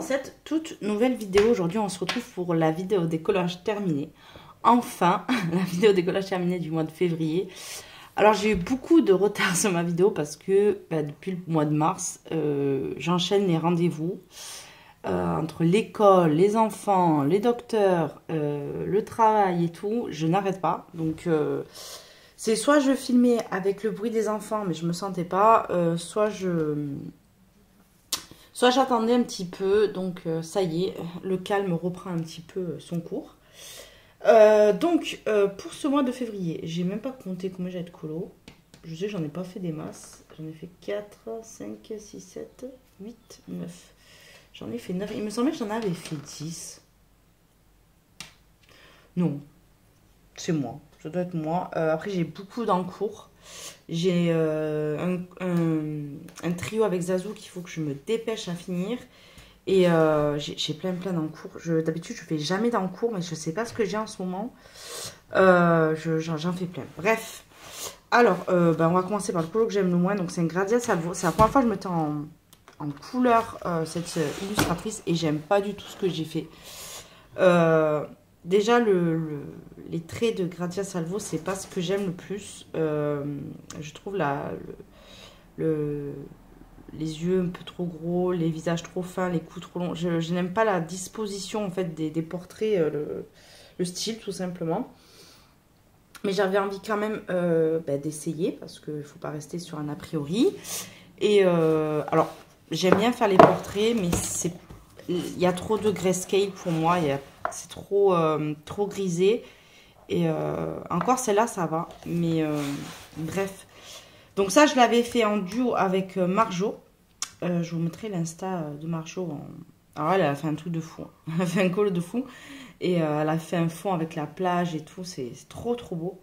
dans cette toute nouvelle vidéo. Aujourd'hui, on se retrouve pour la vidéo décollage terminée. Enfin, la vidéo décollage terminée du mois de février. Alors, j'ai eu beaucoup de retard sur ma vidéo parce que depuis le mois de mars, j'enchaîne les rendez-vous entre l'école, les enfants, les docteurs, le travail et tout. Je n'arrête pas. Donc, c'est soit je filmais avec le bruit des enfants, mais je me sentais pas, soit j'attendais un petit peu. Donc, ça y est, le calme reprend un petit peu son cours. Pour ce mois de février, j'ai même pas compté combien j'ai de colo. Je sais que j'en ai pas fait des masses. J'en ai fait 4, 5, 6, 7, 8, 9. J'en ai fait 9. Il me semblait que j'en avais fait 10. Non, c'est moi. Ça doit être moi. Après, j'ai beaucoup d'encours. J'ai un trio avec Zazou qu'il faut que je me dépêche à finir. Et j'ai plein d'encours. D'habitude, je fais jamais d'encours, mais je sais pas ce que j'ai en ce moment. J'en fais plein. Bref. Alors, on va commencer par le colo que j'aime le moins. Donc, c'est un Grazia Salvo. C'est la première fois que je mettais en couleur cette illustratrice. Et j'aime pas du tout ce que j'ai fait. Déjà, les traits de Grazia Salvo, c'est pas ce que j'aime le plus. Je trouve les yeux un peu trop gros, les visages trop fins, les coups trop longs. Je n'aime pas la disposition en fait des portraits, le style tout simplement. Mais j'avais envie quand même d'essayer parce qu'il ne faut pas rester sur un a priori. Et alors, j'aime bien faire les portraits, mais il y a trop de grayscale pour moi. C'est trop grisé. Et encore celle-là, ça va. Mais bref. Donc ça, je l'avais fait en duo avec Marjo. Je vous mettrai l'insta de Marjo. Alors elle a fait un truc de fou. Elle a fait un colo de fou. Et elle a fait un fond avec la plage et tout. C'est trop beau.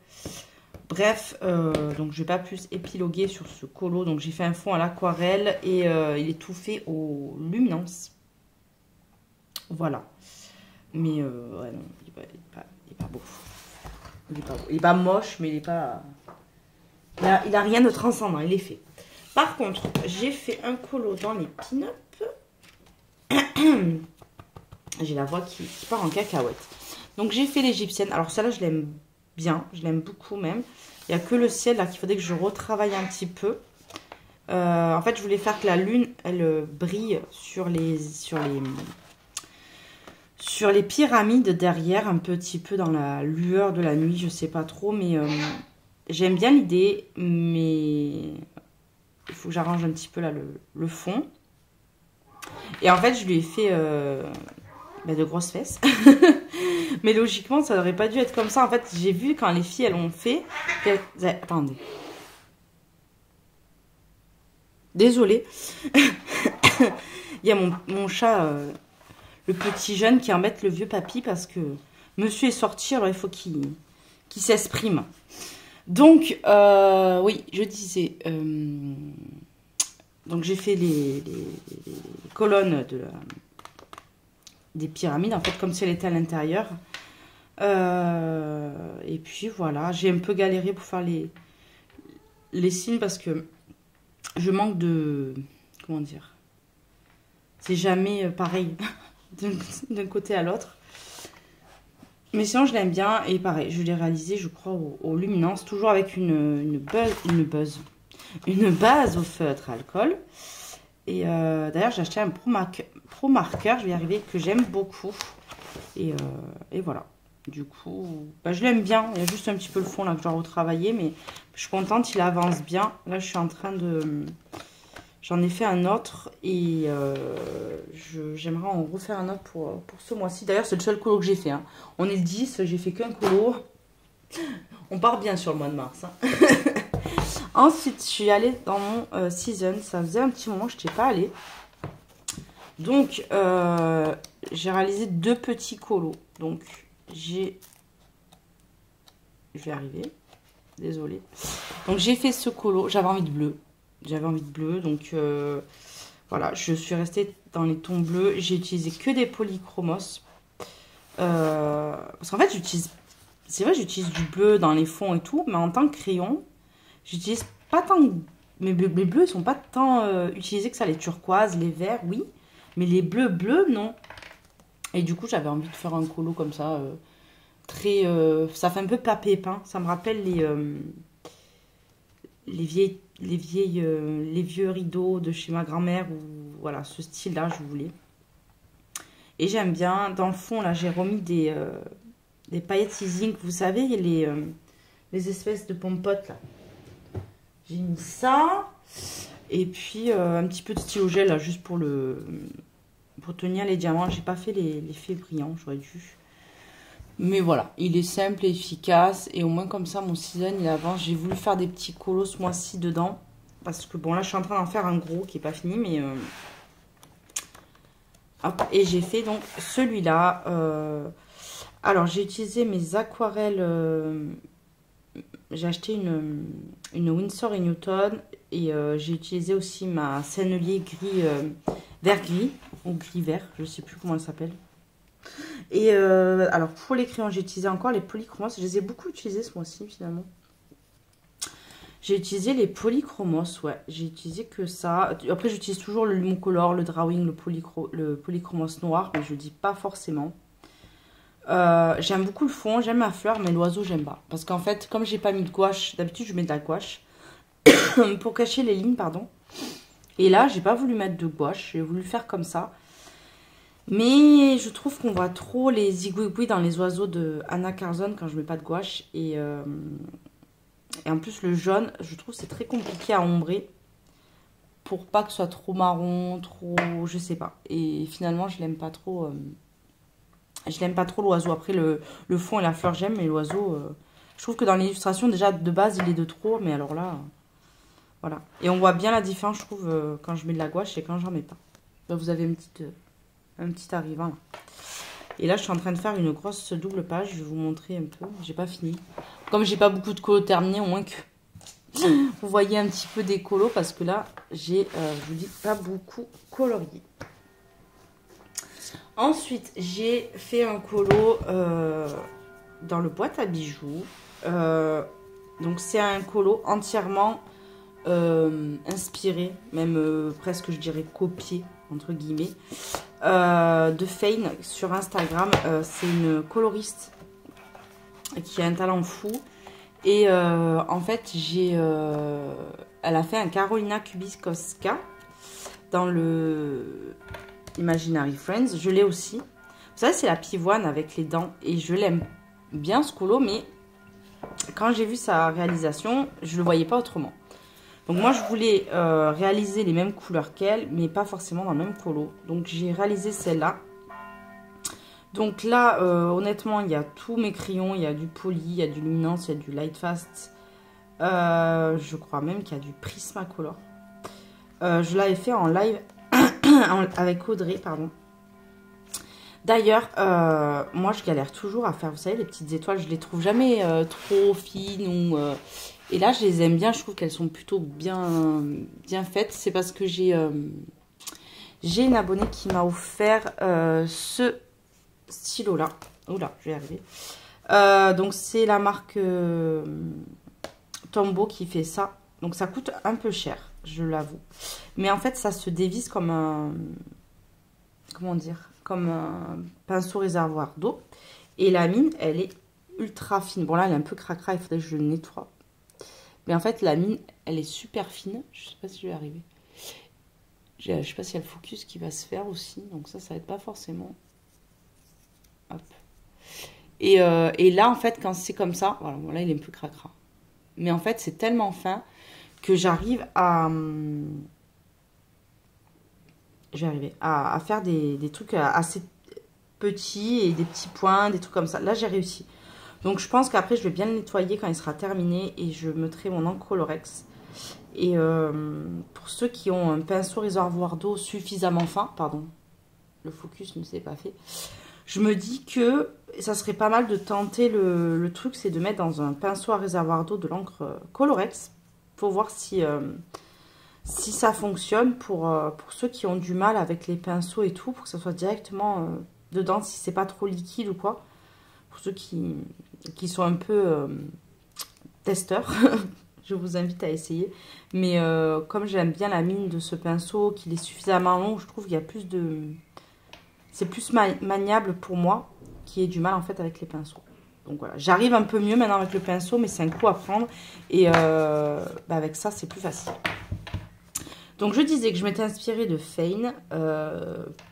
Bref, donc je vais pas plus épiloguer sur ce colo. Donc j'ai fait un fond à l'aquarelle et il est tout fait au luminance. Voilà. Mais ouais, non, il est pas beau. Il est pas moche, mais il est pas... Il a rien de transcendant, il est fait. Par contre, j'ai fait un colo dans les pin-up. J'ai la voix qui part en cacahuète. Donc, j'ai fait l'égyptienne. Alors, celle-là, je l'aime bien. Je l'aime beaucoup même. Il n'y a que le ciel, là, qu'il faudrait que je retravaille un petit peu. En fait, je voulais faire que la lune, elle brille sur les pyramides derrière. Un petit peu dans la lueur de la nuit. Je sais pas trop, mais... j'aime bien l'idée, mais il faut que j'arrange un petit peu là le fond. Et en fait, je lui ai fait de grosses fesses. Mais logiquement, ça n'aurait pas dû être comme ça. En fait, j'ai vu quand les filles, elles ont fait... Attendez. Désolée. Il y a mon chat, le petit jeune, qui embête le vieux papy parce que monsieur est sorti, alors il faut qu'il s'exprime. Donc, oui, je disais, donc j'ai fait les colonnes des pyramides, en fait, comme si elle était à l'intérieur. Et puis, voilà, j'ai un peu galéré pour faire les signes parce que je manque de... Comment dire? C'est jamais pareil d'un côté à l'autre. Mais sinon, je l'aime bien. Et pareil, je l'ai réalisé, je crois, au luminance. Toujours avec une base au feutre alcool. Et d'ailleurs, j'ai acheté un Pro Marker, je vais y arriver, que j'aime beaucoup. Et voilà. Du coup, je l'aime bien. Il y a juste un petit peu le fond là que je dois retravailler. Mais je suis contente, il avance bien. Là, je suis en train de... J'en ai fait un autre et j'aimerais en refaire un autre pour ce mois-ci. D'ailleurs, c'est le seul colo que j'ai fait. Hein. On est le 10, j'ai fait qu'un colo. On part bien sur le mois de mars. Hein. Ensuite, je suis allée dans mon season. Ça faisait un petit moment que je n'étais pas allée. Donc, j'ai réalisé 2 petits colos. Donc, je vais arriver. Désolée. Donc, j'ai fait ce colo. J'avais envie de bleu. Donc voilà, je suis restée dans les tons bleus. J'ai utilisé que des polychromos. Parce qu'en fait, c'est vrai, j'utilise du bleu dans les fonds et tout, mais en tant que crayon, j'utilise pas tant... Mes bleus ne sont pas tant utilisés que ça. Les turquoises, les verts, oui. Mais les bleus, non. Et du coup, j'avais envie de faire un colo comme ça, très... ça fait un peu papé peint. Ça me rappelle les vieux rideaux de chez ma grand-mère. Ou voilà, ce style-là, je voulais. Et j'aime bien. Dans le fond, là, j'ai remis des paillettes Easing. Vous savez, les espèces de pompotes, là. J'ai mis ça. Et puis, un petit peu de stylo gel, là, juste pour tenir les diamants. J'ai pas fait l'effet brillant, j'aurais dû. Mais voilà, il est simple et efficace. Et au moins, comme ça, mon season, il avance. J'ai voulu faire des petits colos ce mois-ci dedans. Parce que, bon, là, je suis en train d'en faire un gros qui est pas fini, mais... Hop, et j'ai fait donc celui-là. Alors, j'ai utilisé mes aquarelles. J'ai acheté une Winsor & Newton. Et j'ai utilisé aussi ma sennelier gris, vert gris. Ou gris vert, je sais plus comment elle s'appelle. Et alors, pour les crayons, j'ai utilisé encore les polychromos. Je les ai beaucoup utilisés ce mois-ci, finalement. J'ai utilisé les polychromos, ouais. J'ai utilisé que ça. Après, j'utilise toujours le Lumocolor, le Drawing, le polychromos noir, mais je dis pas forcément. J'aime beaucoup le fond, j'aime ma fleur, mais l'oiseau, j'aime pas. Parce qu'en fait, comme j'ai pas mis de gouache, d'habitude, je mets de la gouache pour cacher les lignes, pardon. Et là, j'ai pas voulu mettre de gouache, j'ai voulu faire comme ça. Mais je trouve qu'on voit trop les zigouigouis dans les oiseaux de Anna Carzon quand je mets pas de gouache. Et en plus, le jaune, je trouve c'est très compliqué à ombrer. Pour pas que ce soit trop marron, trop... je sais pas. Et finalement, je l'aime pas trop. Je l'aime pas trop l'oiseau. Après, le fond et la fleur, j'aime. Mais l'oiseau, je trouve que dans l'illustration, déjà, de base, il est de trop. Mais alors là, voilà. Et on voit bien la différence, je trouve, quand je mets de la gouache et quand j'en mets pas. Là, vous avez un petit arrivant là. Et là, je suis en train de faire une grosse double page. Je vais vous montrer un peu. J'ai pas fini. Comme j'ai pas beaucoup de colos terminés, au moins que vous voyez un petit peu des colos. Parce que là, j'ai, je vous dis, pas beaucoup colorié. Ensuite, j'ai fait un colo dans le boîte à bijoux. Donc, c'est un colo entièrement inspiré, même presque, je dirais, copié, entre guillemets, de Fane sur Instagram. C'est une coloriste qui a un talent fou. Et en fait, elle a fait un Carolina Kubiskowska dans le Imaginary Friends. Je l'ai aussi. Vous savez, c'est la pivoine avec les dents. Et je l'aime bien, ce colo, mais quand j'ai vu sa réalisation, je le voyais pas autrement. Donc moi, je voulais réaliser les mêmes couleurs qu'elle, mais pas forcément dans le même colo. Donc j'ai réalisé celle-là. Donc là, honnêtement, il y a tous mes crayons. Il y a du poly, il y a du luminance, il y a du light fast. Je crois même qu'il y a du Prismacolor. Je l'avais fait en live avec Audrey, pardon. D'ailleurs, moi, je galère toujours à faire, vous savez, les petites étoiles. Je les trouve jamais trop fines ou... Et là, je les aime bien. Je trouve qu'elles sont plutôt bien faites. C'est parce que j'ai une abonnée qui m'a offert ce stylo-là. Oula, je vais y arriver. Donc, c'est la marque Tombow qui fait ça. Donc, ça coûte un peu cher, je l'avoue. Mais en fait, ça se dévisse comme un... Comment dire? Comme un pinceau réservoir d'eau. Et la mine, elle est ultra fine. Bon, là, elle est un peu cracra. Il faudrait que je le nettoie. Mais en fait, la mine, elle est super fine. Je sais pas si je vais arriver. Je sais pas s'il y a le focus qui va se faire aussi. Donc ça va être pas forcément... Hop. Et là, en fait, quand c'est comme ça... Voilà, bon, là, il est un peu cracra. Mais en fait, c'est tellement fin que j'arrive à... Je vais arriver à faire des trucs assez petits et des petits points, des trucs comme ça. Là, j'ai réussi. Donc, je pense qu'après, je vais bien le nettoyer quand il sera terminé et je mettrai mon encre Colorex. Et pour ceux qui ont un pinceau réservoir d'eau suffisamment fin, pardon, le focus ne s'est pas fait, je me dis que ça serait pas mal de tenter le truc, c'est de mettre dans un pinceau à réservoir d'eau de l'encre Colorex pour voir si ça fonctionne pour ceux qui ont du mal avec les pinceaux et tout, pour que ça soit directement dedans, si c'est pas trop liquide ou quoi. Pour ceux qui sont un peu testeurs, Je vous invite à essayer. Mais comme j'aime bien la mine de ce pinceau, qu'il est suffisamment long, je trouve qu'il y a plus de... C'est plus maniable pour moi, qui ai du mal en fait avec les pinceaux. Donc voilà, j'arrive un peu mieux maintenant avec le pinceau, mais c'est un coup à prendre. Et avec ça, c'est plus facile. Donc je disais que je m'étais inspirée de Fane,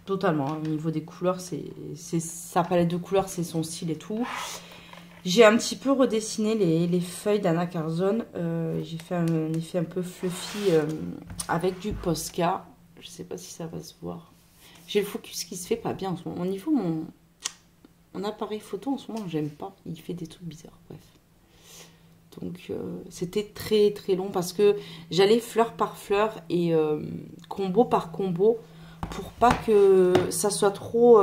totalement. Hein, au niveau des couleurs, c'est sa palette de couleurs, c'est son style et tout. J'ai un petit peu redessiné les feuilles d'Anna Carzon. J'ai fait un effet un peu fluffy avec du Posca. Je sais pas si ça va se voir. J'ai le focus qui se fait pas bien en ce moment. Au niveau mon appareil photo en ce moment, j'aime pas. Il fait des trucs bizarres, bref. Donc c'était très très long parce que j'allais fleur par fleur et combo par combo pour pas que ça soit trop...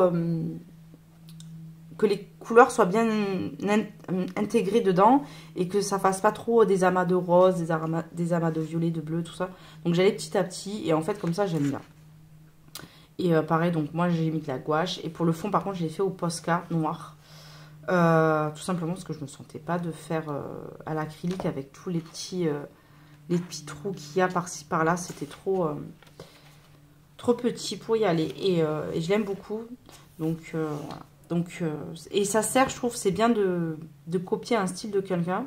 que les couleurs soient bien intégrées dedans et que ça fasse pas trop des amas de rose, des amas de violet, de bleu, tout ça. Donc j'allais petit à petit et en fait comme ça j'aime bien. Et pareil, donc moi j'ai mis de la gouache et pour le fond par contre je l'ai fait au Posca noir. Tout simplement parce que je ne me sentais pas de faire à l'acrylique avec tous les petits trous qu'il y a par-ci par-là. C'était trop petit pour y aller et je l'aime beaucoup. Donc voilà. Donc, et ça sert, je trouve, c'est bien de copier un style de quelqu'un.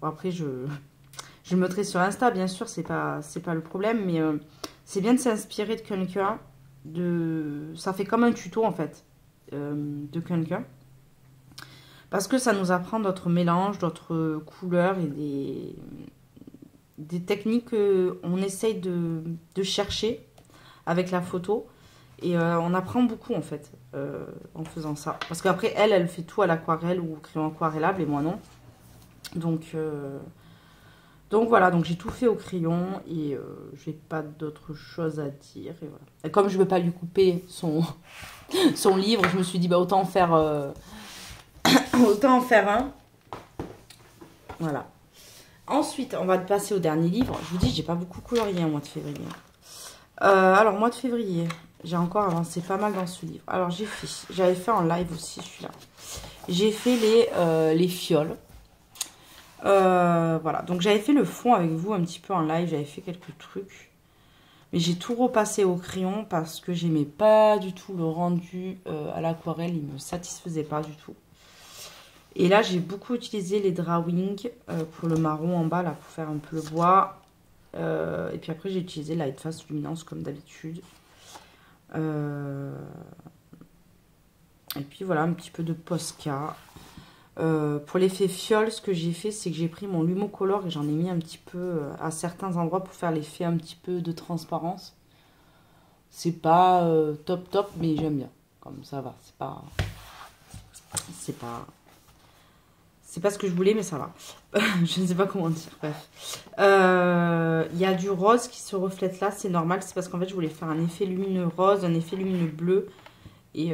Après, je le mettrai sur Insta, bien sûr, c'est pas le problème, mais c'est bien de s'inspirer de quelqu'un. Ça fait comme un tuto, en fait, de quelqu'un. Parce que ça nous apprend d'autres mélanges, d'autres couleurs et des techniques qu'on essaye de chercher avec la photo. Et on apprend beaucoup en fait en faisant ça. Parce qu'après elle fait tout à l'aquarelle ou au crayon aquarellable et moi non. Donc voilà, donc j'ai tout fait au crayon et j'ai pas d'autre chose à dire. Et voilà. Et comme je veux pas lui couper son livre, je me suis dit bah autant en faire un. Voilà. Ensuite, on va passer au dernier livre. Je vous dis, j'ai pas beaucoup colorié au mois de février. Alors, mois de février, j'ai encore avancé pas mal dans ce livre. Alors, j'avais fait en live aussi celui-là. J'ai fait les fioles. Voilà, donc j'avais fait le fond avec vous un petit peu en live. J'avais fait quelques trucs. Mais j'ai tout repassé au crayon parce que j'aimais pas du tout le rendu à l'aquarelle. Il me satisfaisait pas du tout. Et là, j'ai beaucoup utilisé les drawings pour le marron en bas, là, pour faire un peu le bois. Et puis après, j'ai utilisé Light Fast Luminance comme d'habitude. Et puis voilà, un petit peu de Posca. Pour l'effet fiole, ce que j'ai fait, c'est que j'ai pris mon Lumocolor et j'en ai mis un petit peu à certains endroits pour faire l'effet un petit peu de transparence. C'est pas top, mais j'aime bien. Comme ça va, c'est pas ce que je voulais, mais ça va. Je ne sais pas comment dire. Bref. Il y a du rose qui se reflète là. C'est normal. C'est parce qu'en fait, je voulais faire un effet lumineux rose, un effet lumineux bleu. Et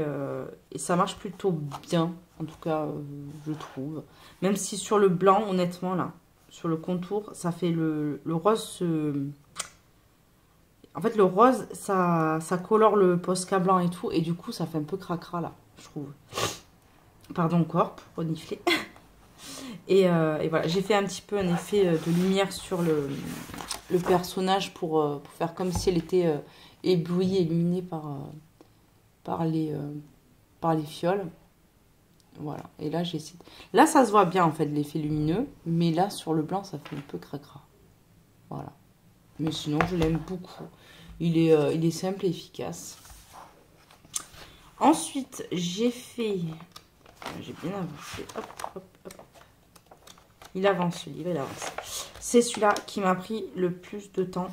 ça marche plutôt bien. En tout cas, je trouve. Même si sur le blanc, honnêtement, là, sur le contour, ça fait le rose. En fait, le rose, ça colore le Posca blanc et tout. Et du coup, ça fait un peu cracra, là, je trouve. Pardon encore pour renifler. Et voilà, j'ai fait un petit peu un effet de lumière sur le personnage pour faire comme si elle était éblouie, illuminée par les fioles. Voilà, et là j'ai essayé. Là ça se voit bien en fait l'effet lumineux, mais là sur le blanc ça fait un peu cracra. Voilà. Mais sinon je l'aime beaucoup. Il est simple et efficace. Ensuite j'ai bien avancé. Hop, hop, hop. Il avance ce livre, il avance. C'est celui-là qui m'a pris le plus de temps.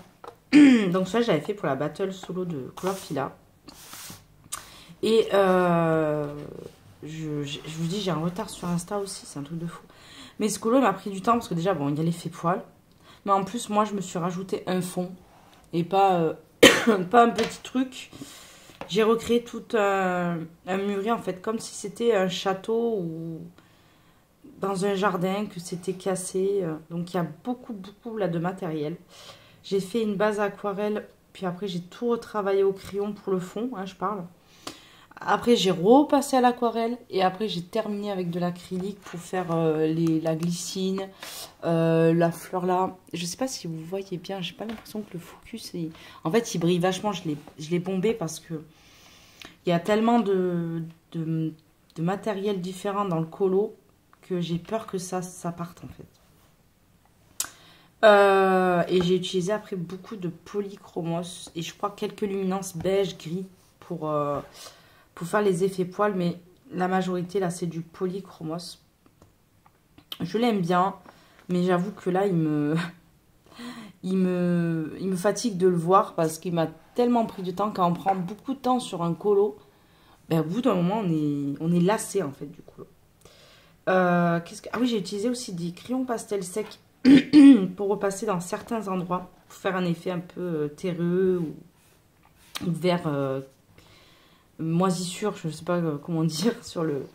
Donc ça, j'avais fait pour la battle solo de Colorfila. Et je vous dis, j'ai un retard sur Insta aussi, c'est un truc de fou. Mais ce colo m'a pris du temps parce que déjà, bon, il y a l'effet poil. Mais en plus, moi, je me suis rajouté un fond et pas un petit truc. J'ai recréé tout un muret, en fait, comme si c'était un château ou dans un jardin, que c'était cassé. Donc, il y a beaucoup là de matériel. J'ai fait une base aquarelle, puis après, j'ai tout retravaillé au crayon pour le fond, hein, je parle. Après, j'ai repassé à l'aquarelle et après, j'ai terminé avec de l'acrylique pour faire la glycine, la fleur là. Je sais pas si vous voyez bien, j'ai pas l'impression que le focus est... En fait, il brille vachement, je l'ai bombé parce que il y a tellement de matériel différent dans le colo que j'ai peur que ça parte en fait. Et j'ai utilisé après beaucoup de polychromos et je crois quelques luminances beige, gris pour faire les effets poils, mais la majorité là c'est du polychromos. Je l'aime bien, mais j'avoue que là il me fatigue de le voir parce qu'il m'a tellement pris du temps. Quand on prend beaucoup de temps sur un colo, ben, au bout d'un moment on est lassé en fait du colo. Ah oui, j'ai utilisé aussi des crayons pastel secs pour repasser dans certains endroits, pour faire un effet un peu terreux ou vert moisissure, je ne sais pas comment dire, sur le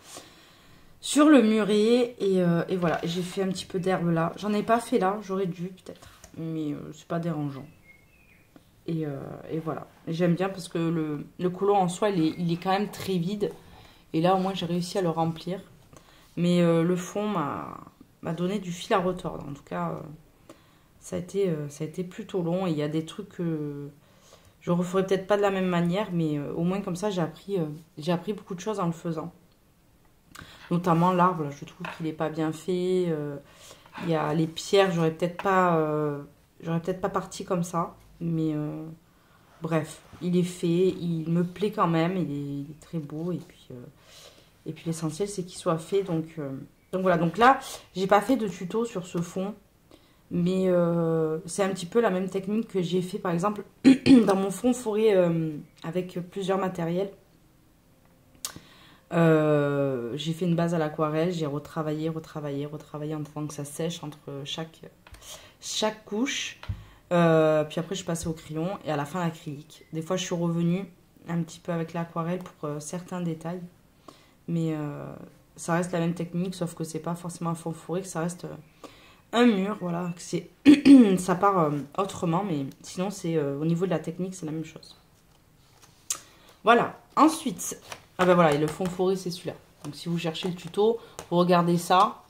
muret. Et voilà, j'ai fait un petit peu d'herbe là. J'en ai pas fait là, j'aurais dû peut-être, mais c'est pas dérangeant. Et voilà, j'aime bien parce que le colo en soi, il est quand même très vide. Et là, au moins, j'ai réussi à le remplir. Mais le fond m'a donné du fil à retordre. En tout cas, ça a été plutôt long. Et il y a des trucs que je referai peut-être pas de la même manière. Mais au moins comme ça, j'ai appris beaucoup de choses en le faisant. Notamment l'arbre, je trouve qu'il n'est pas bien fait. Il y a les pierres, j'aurais peut-être pas parti comme ça. Mais bref, il est fait. Il me plaît quand même. Il est très beau. Et puis l'essentiel, c'est qu'il soit fait. Donc voilà. Donc là, j'ai pas fait de tuto sur ce fond. Mais c'est un petit peu la même technique que j'ai fait, par exemple, dans mon fond forêt avec plusieurs matériels. J'ai fait une base à l'aquarelle. J'ai retravaillé en attendant que ça sèche entre chaque couche. Puis après, je passais au crayon. Et à la fin, l'acrylique. Des fois, je suis revenue un petit peu avec l'aquarelle pour certains détails. Mais ça reste la même technique, sauf que c'est pas forcément un fond forêt, que ça reste un mur, voilà. Ça part autrement, mais sinon, c'est au niveau de la technique, c'est la même chose. Voilà. Ensuite, ah ben voilà, et le fond forêt, c'est celui-là. Donc si vous cherchez le tuto, vous regardez ça,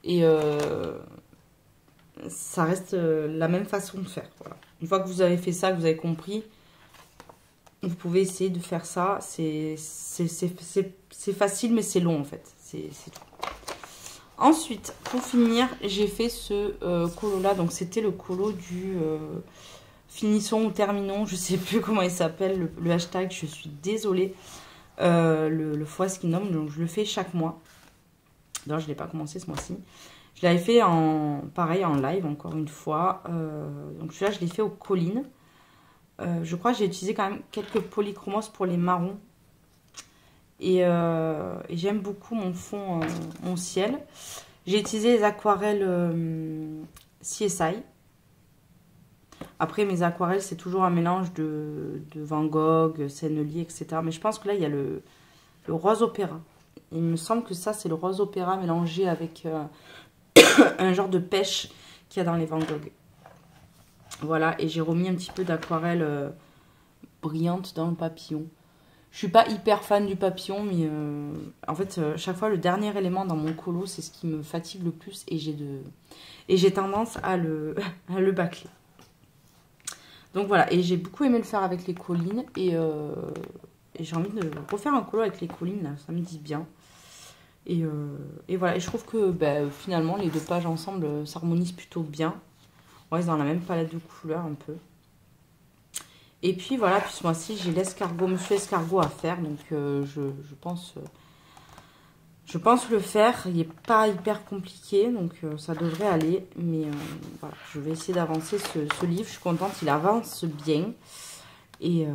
et ça reste la même façon de faire. Voilà. Une fois que vous avez fait ça, que vous avez compris, vous pouvez essayer de faire ça. C'est facile, mais c'est long en fait. C'est tout. Ensuite, pour finir, j'ai fait ce colo-là. Donc, c'était le colo du finissons ou terminons. Je ne sais plus comment il s'appelle, le hashtag. Je suis désolée. Le Foiskinum. Donc, je le fais chaque mois. D'ailleurs, je ne l'ai pas commencé ce mois-ci. Je l'avais fait pareil, en live, encore une fois. Donc, celui-là, je l'ai fait aux collines. Je crois que j'ai utilisé quand même quelques polychromos pour les marrons. Et j'aime beaucoup mon fond, mon ciel. J'ai utilisé les aquarelles CSI. Après, mes aquarelles, c'est toujours un mélange de Van Gogh, Sennelier, etc. Mais je pense que là, il y a le rose opéra. Il me semble que ça, c'est le rose opéra mélangé avec un genre de pêche qu'il y a dans les Van Gogh. Voilà, et j'ai remis un petit peu d'aquarelle brillante dans le papillon. Je suis pas hyper fan du papillon, mais en fait, chaque fois, le dernier élément dans mon colo, c'est ce qui me fatigue le plus et j'ai tendance à le bâcler. Donc voilà, et j'ai beaucoup aimé le faire avec les collines et j'ai envie de refaire un colo avec les collines, là, ça me dit bien. Et voilà, et je trouve que finalement, les deux pages ensemble s'harmonisent plutôt bien. Ouais, ils ont la même palette de couleurs un peu. Et puis voilà, puis ce mois-ci, j'ai l'escargot, Monsieur Escargot à faire. Donc je pense le faire. Il n'est pas hyper compliqué, donc ça devrait aller. Mais voilà, je vais essayer d'avancer ce livre. Je suis contente, il avance bien. Et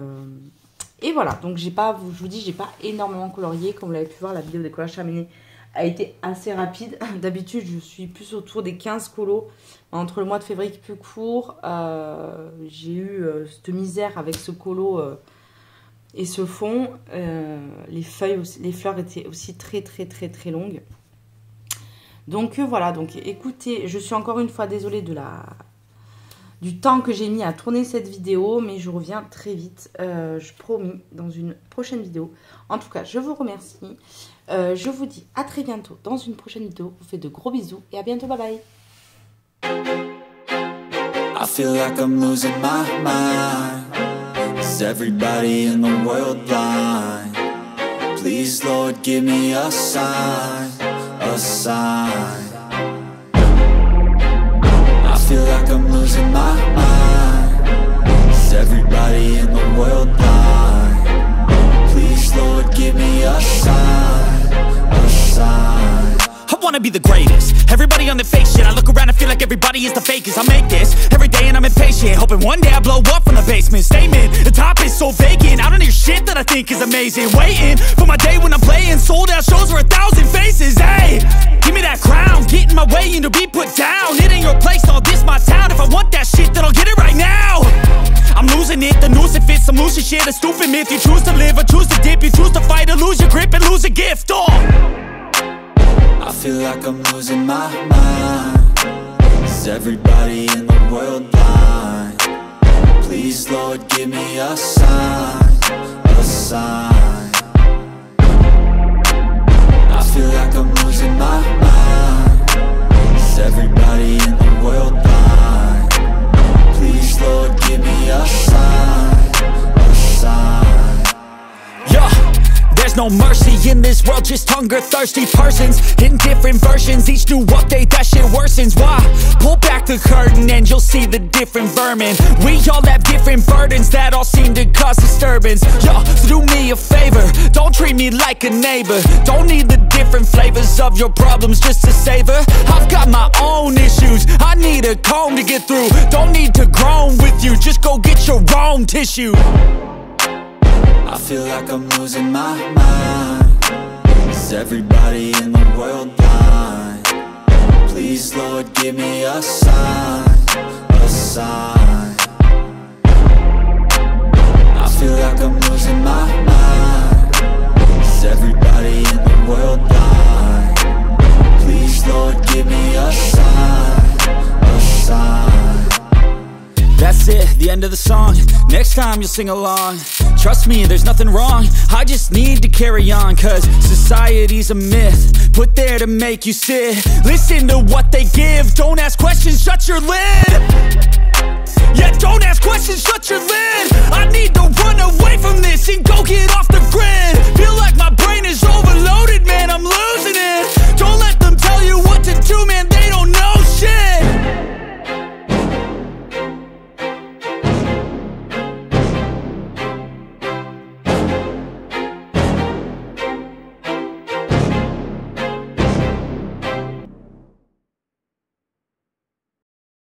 voilà, donc je vous dis, j'ai pas énormément colorié. Comme vous l'avez pu voir, la vidéo des collages terminés a été assez rapide. D'habitude, je suis plus autour des 15 colos. Entre le mois de février qui est plus court, j'ai eu cette misère avec ce colo et ce fond. Les fleurs étaient aussi très longues. Donc voilà, donc écoutez, je suis encore une fois désolée de du temps que j'ai mis à tourner cette vidéo, mais je reviens très vite, je promis, dans une prochaine vidéo. En tout cas, je vous remercie. Je vous dis à très bientôt dans une prochaine vidéo. Je vous fais de gros bisous et à bientôt, bye bye. I feel like I'm losing my mind. Is everybody in the world blind? Please, Lord, give me a sign, a sign. I feel like I'm losing my mind. Is everybody in the world blind? Please, Lord, give me a sign, a sign. I wanna be the greatest. Everybody on the fake shit. I look around and feel like everybody is the fakest. I make this every day and I'm impatient, hoping one day I blow up from the basement. Statement, the top is so vacant. I don't hear shit that I think is amazing. Waiting for my day when I'm playing sold out shows for 1,000 faces. Hey, give me that crown, get in my way and to be put down. It ain't your place, all this my town. If I want that shit, then I'll get it right now. I'm losing it, the noose it fits. I'm losing shit, a stupid myth. You choose to live or choose to dip. You choose to fight or lose your grip and lose a gift. I feel like I'm losing my mind. Is everybody in the world blind? Please, Lord, give me a sign, a sign. I feel like I'm losing my mind. Is everybody in the world blind? Please, Lord, give me a sign, a sign. Yeah. There's no mercy in this world, just hunger-thirsty persons in different versions. Each new update, that shit worsens. Why? Pull back the curtain and you'll see the different vermin. We all have different burdens that all seem to cause disturbance. Yo, so do me a favor, don't treat me like a neighbor. Don't need the different flavors of your problems just to savor. I've got my own issues, I need a comb to get through. Don't need to groan with you, just go get your own tissue. I feel like I'm losing my mind. Is everybody in the world blind? Please, Lord, give me a sign, a sign. I feel like I'm losing my mind. Is everybody in the world blind? Please, Lord, give me a sign, a sign. That's it, the end of the song. Next time you'll sing along. Trust me, there's nothing wrong. I just need to carry on, cause society's a myth put there to make you sit. Listen to what they give. Don't ask questions, shut your lid. Yeah, don't ask questions, shut your lid. I need to run away from this and go get off the grid.